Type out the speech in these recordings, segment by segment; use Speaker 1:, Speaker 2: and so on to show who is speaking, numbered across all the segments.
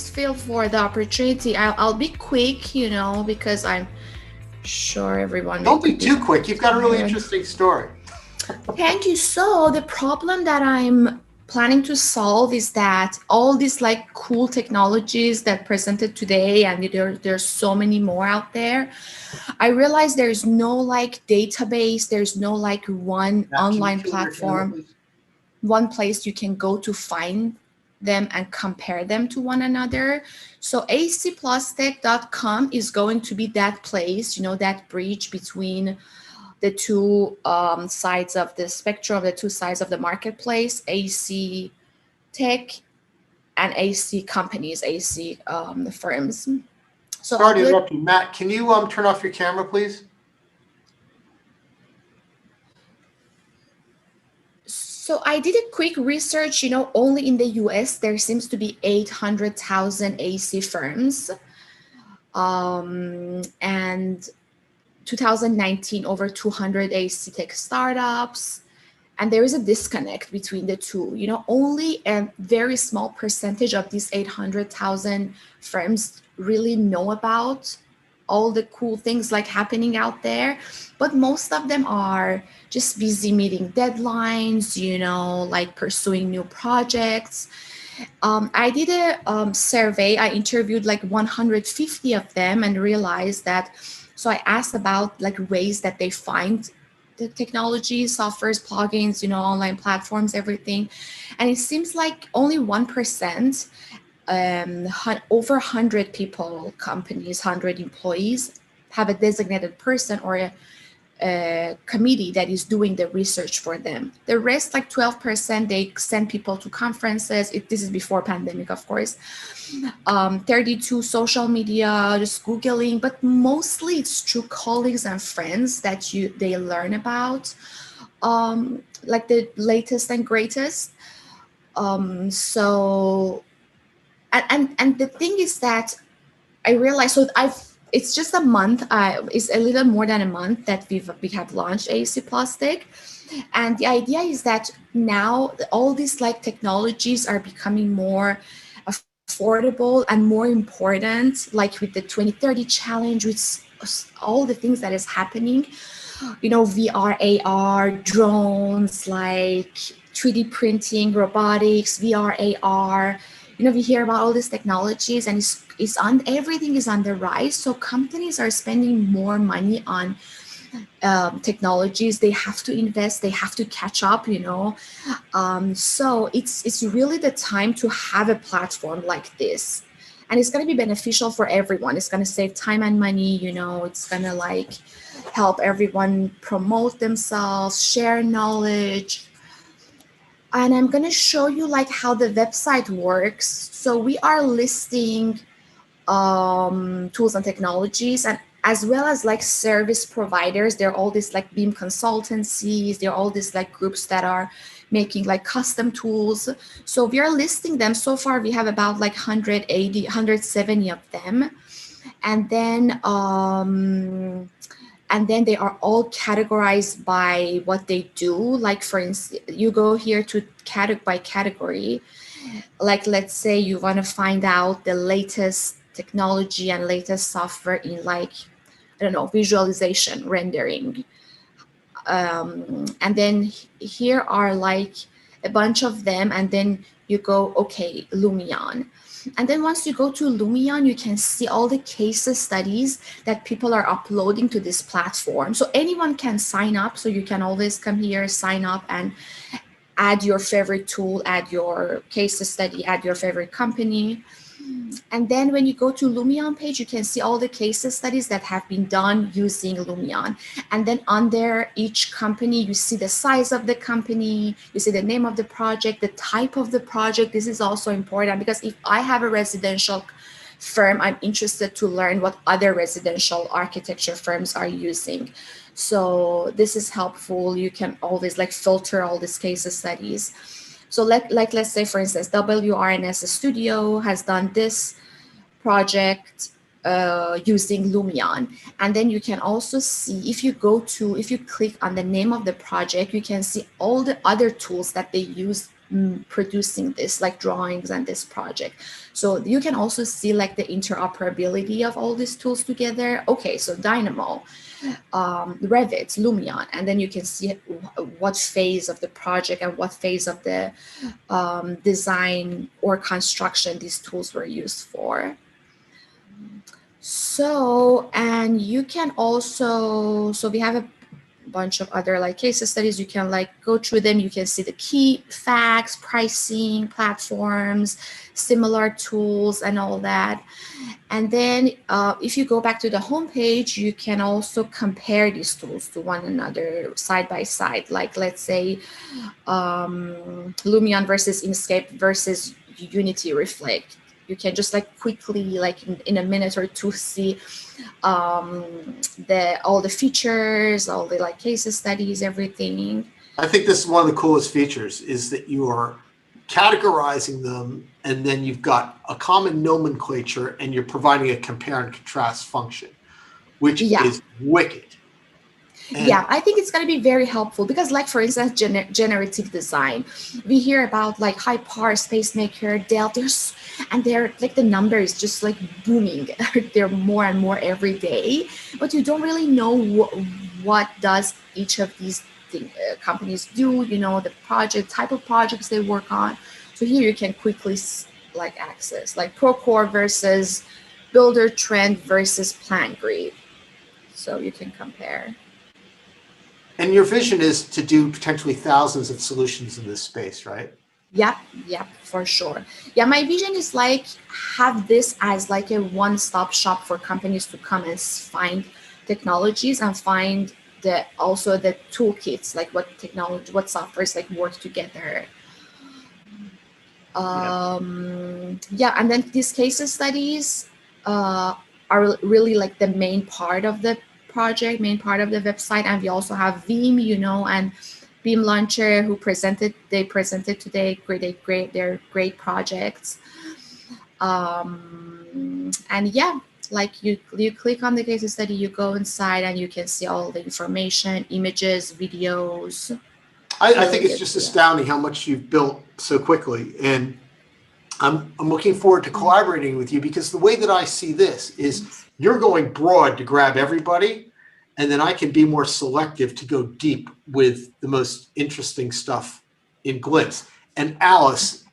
Speaker 1: thanks, Phil, for the opportunity. I'll be quick, you know, because I'm sure everyone
Speaker 2: Don't be
Speaker 1: could be
Speaker 2: too quick. You've got a really
Speaker 1: tired.
Speaker 2: interesting story.
Speaker 1: Thank you. So the problem that I'm planning to solve is that all these like cool technologies that presented today, and there's so many more out there. I realize there's no like database, there's no like one
Speaker 2: Matt, can you
Speaker 1: online
Speaker 2: show your camera,
Speaker 1: platform,
Speaker 2: please?
Speaker 1: one place you can go to find them and compare them to one another. So AEC+Tech.com is going to be that place, you know, that bridge between the two sides of the spectrum, the two sides of the marketplace, AEC Tech and AEC companies, AEC firms. So I'll
Speaker 2: Sorry to
Speaker 1: do it.
Speaker 2: interrupt you. Matt, can you turn off your camera, please?
Speaker 1: So I did a quick research, you know, only in the US, there seems to be 800,000 AEC firms. And 2019, over 200 AEC tech startups. And there is a disconnect between the two. You know, only a very small percentage of these 800,000 firms really know about all the cool things like happening out there, but most of them are just busy meeting deadlines, you know, like pursuing new projects. I did a survey. I interviewed like 150 of them and realized that. So I asked about like ways that they find the technology, softwares, plugins, you know, online platforms, everything. And it seems like only 1%, over 100 people, companies, 100 employees, have a designated person or a committee that is doing the research for them. The rest, like 12%, they send people to conferences. This is before pandemic, of course. 32 social media, just Googling, but mostly it's through colleagues and friends that they learn about, like the latest and greatest. So, and the thing is that I realized, so it's just a month, it's a little more than a month that we have launched AEC+Tech. And the idea is that now all these like technologies are becoming more affordable and more important, like with the 2030 challenge, with all the things that is happening, you know, VR, AR, drones, like 3D printing, robotics, VR, AR. You know, we hear about all these technologies, and it's on, everything is on the rise. So companies are spending more money on technologies. They have to invest, they have to catch up, you know. So it's really the time to have a platform like this, and it's going to be beneficial for everyone. It's going to save time and money, you know. It's going to like help everyone promote themselves, share knowledge. And I'm going to show you like how the website works. So we are listing tools and technologies, and as well as like service providers. There are all these like beam consultancies, there are all these like groups that are making like custom tools. So we are listing them. So far we have about like 180, 170 of them. And then they are all categorized by what they do. Like for instance, you go here to by category. Like let's say you want to find out the latest technology and latest software in like, I don't know, visualization, rendering. And then here are like a bunch of them, and then you go, okay, Lumion. And then once you go to Lumion, you can see all the case studies that people are uploading to this platform. So anyone can sign up. So you can always come here, sign up, and add your favorite tool, add your case study, add your favorite company. And then when you go to Lumion page, you can see all the case studies that have been done using Lumion. And then under each company, you see the size of the company, you see the name of the project, the type of the project. This is also important because if I have a residential firm, I'm interested to learn what other residential architecture firms are using. So this is helpful. You can always like filter all these case studies. So let's say, for instance, WRNS Studio has done this project using Lumion. And then you can also see, if you click on the name of the project, you can see all the other tools that they use producing this, like drawings and this project. So you can also see like the interoperability of all these tools together. Okay, so Dynamo, Revit, Lumion, and then you can see what phase of the project and what phase of the design or construction these tools were used for. So, and you can also, so we have a bunch of other like case studies. You can like go through them. You can see the key facts, pricing, platforms, similar tools, and all that. And then if you go back to the homepage, you can also compare these tools to one another side by side. Like let's say Lumion versus Inkscape versus Unity Reflect. You can just like quickly, like in a minute or two, see all the features, all the like case studies, everything.
Speaker 2: I think this is one of the coolest features, is that you are categorizing them, and then you've got a common nomenclature, and you're providing a compare and contrast function, which is wicked. And
Speaker 1: yeah, I think it's going to be very helpful because, like, for instance, generative design, we hear about like HyperPar, SpaceMaker, Dell, and they're like, the number is just like booming. They're more and more every day, but you don't really know what does each of these companies do, you know, the type of projects they work on. So here you can quickly like access like Procore versus Buildertrend versus PlanGrid. So you can compare.
Speaker 2: And your vision is to do potentially thousands of solutions in this space, right?
Speaker 1: Yep, for sure. Yeah, my vision is like have this as like a one-stop shop for companies to come and find technologies and find also the toolkits, like what technology, what softwares like work together. Yeah, and then these case studies are really like the main part of the project, main part of the website. And we also have Veeam, you know, and Beam Launcher, who presented today. They're great projects. And yeah, like you click on the case study, you go inside, and you can see all the information, images, videos.
Speaker 2: I think it's just astounding how much you've built so quickly, and I'm looking forward to collaborating with you, because the way that I see this is you're going broad to grab everybody, and then I can be more selective to go deep with the most interesting stuff in Glimpse. And Alice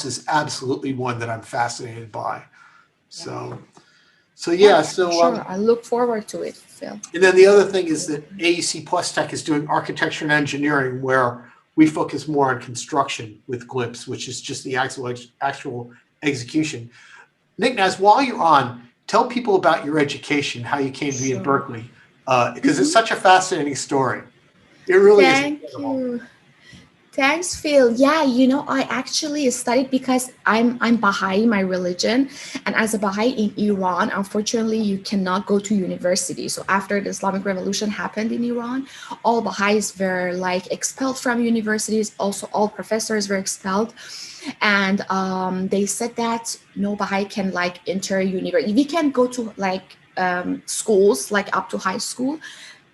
Speaker 2: is absolutely one that I'm fascinated by. So yeah.
Speaker 1: Sure. I look forward to it, Phil.
Speaker 2: And then the other thing is that AEC+Tech is doing architecture and engineering, where we focus more on construction with Glimpse, which is just the actual execution. Niknaz, while you're on, tell people about your education, how you came to be in Berkeley, because it's such a fascinating story. It really is.
Speaker 1: Thank you. Thanks, Phil. Yeah, you know, I actually studied because I'm Baha'i, my religion. And as a Baha'i in Iran, unfortunately, you cannot go to university. So after the Islamic Revolution happened in Iran, all Baha'is were like expelled from universities. Also, all professors were expelled. And they said that no Baha'i can like enter university. We can go to like schools, like up to high school,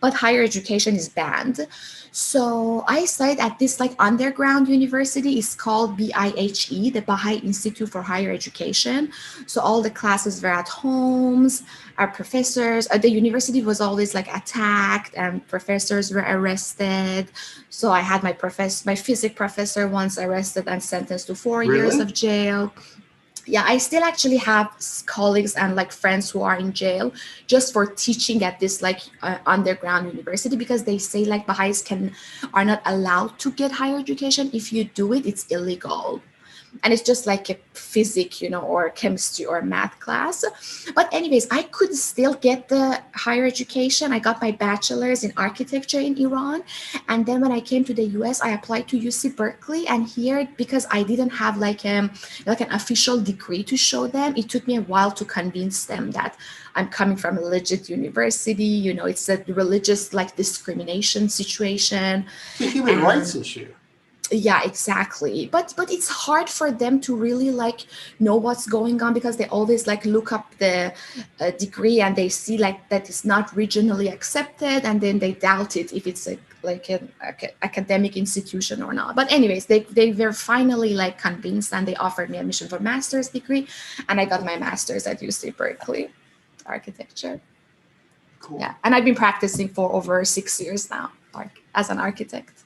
Speaker 1: but higher education is banned. So I studied at this like underground university. It's called BIHE, the Baha'i Institute for Higher Education. So all the classes were at homes. Our professors, the university was always like attacked, and professors were arrested. So I had my physics professor once arrested and sentenced to 4 years of jail. Yeah, I still actually have colleagues and like friends who are in jail just for teaching at this like underground university, because they say like Baha'is are not allowed to get higher education. If you do it, it's illegal. And it's just like a physics, you know, or chemistry or math class. But anyways, I could still get the higher education. I got my bachelor's in architecture in Iran. And then when I came to the US, I applied to UC Berkeley. And here, because I didn't have like an official degree to show them, it took me a while to convince them that I'm coming from a legit university. You know, it's a religious like discrimination situation.
Speaker 2: It's a human rights issue.
Speaker 1: Yeah, exactly. But it's hard for them to really like know what's going on, because they always like look up the degree and they see like that it's not regionally accepted, and then they doubt it if it's like an academic institution or not. But anyways, they were finally like convinced, and they offered me admission for master's degree, and I got my master's at UC Berkeley, architecture.
Speaker 2: Cool.
Speaker 1: Yeah, and I've been practicing for over 6 years now, as an architect.